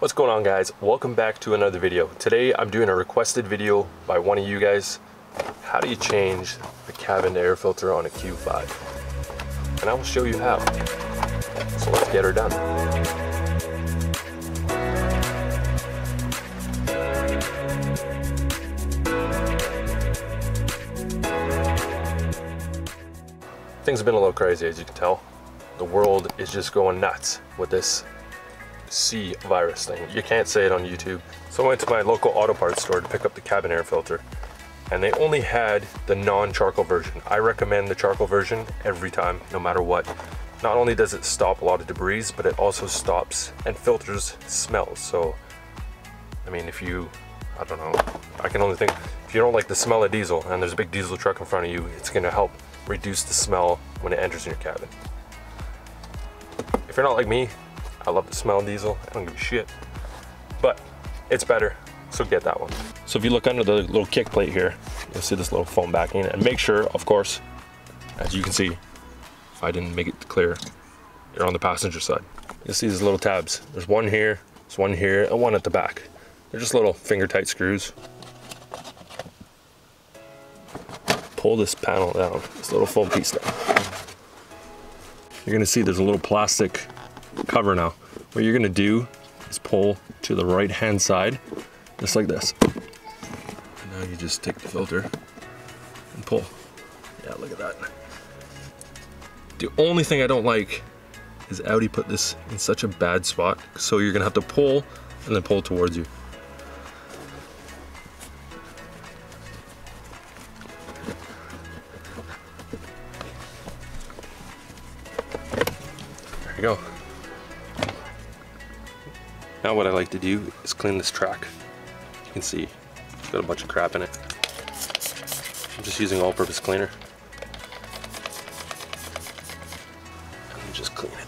What's going on, guys? Welcome back to another video. Today I'm doing a requested video by one of you guys. How do you change the cabin air filter on a Q5? And I will show you how. So let's get her done. Things have been a little crazy, as you can tell. The world is just going nuts with this C virus thing. You can't say it on YouTube. So I went to my local auto parts store to pick up the cabin air filter, and they only had the non-charcoal version. I recommend the charcoal version every time, no matter what. Not only does it stop a lot of debris, but it also stops and filters smells. So, I mean, I don't know, I can only think, if you don't like the smell of diesel and there's a big diesel truck in front of you, it's gonna help reduce the smell when it enters in your cabin. If you're not like me, I love the smell of diesel. I don't give a shit, but it's better, so get that one. So if you look under the little kick plate here, you'll see this little foam backing, and make sure, of course, as you can see, if I didn't make it clear, you're on the passenger side. You'll see these little tabs. There's one here, there's one here, and one at the back. They're just little finger tight screws. Pull this panel down, this little foam piece down. You're gonna see there's a little plastic cover now. What you're gonna do is pull to the right hand side, just like this. And now you just take the filter and pull. Yeah, look at that. The only thing I don't like is Audi put this in such a bad spot, so you're gonna have to pull and then pull towards you. There you go. Now what I like to do is clean this track. You can see it's got a bunch of crap in it. I'm just using all-purpose cleaner. And just clean it.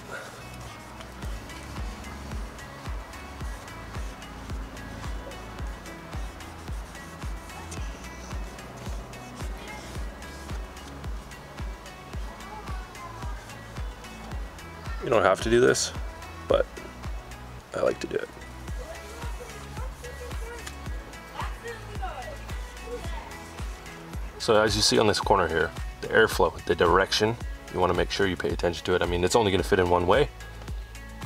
You don't have to do this, but I like to do it. So as you see on this corner here, the airflow, the direction, you want to make sure you pay attention to it. I mean, it's only going to fit in one way,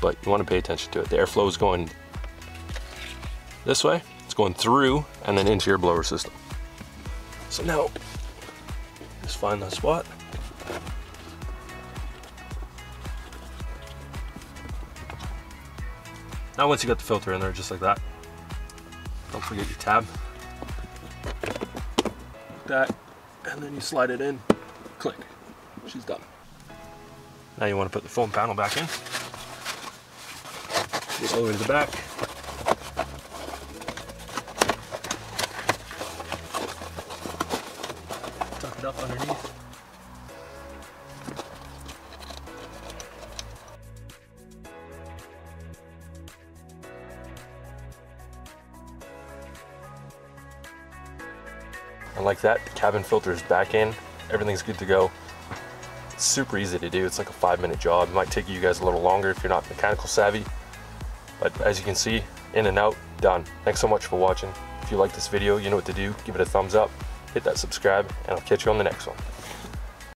but you want to pay attention to it. The airflow is going this way, it's going through and then into your blower system. So now, just find that spot. Now once you got the filter in there just like that, don't forget your tab. Like that, and then you slide it in, click, she's done. Now you want to put the foam panel back in. Go all the way to the back. Tuck it up underneath. And like that, the cabin filter is back in, everything's good to go. It's super easy to do, it's like a 5-minute job. It might take you guys a little longer if you're not mechanical savvy, but as you can see, in and out, done. Thanks so much for watching. If you like this video, you know what to do, give it a thumbs up, hit that subscribe, and I'll catch you on the next one.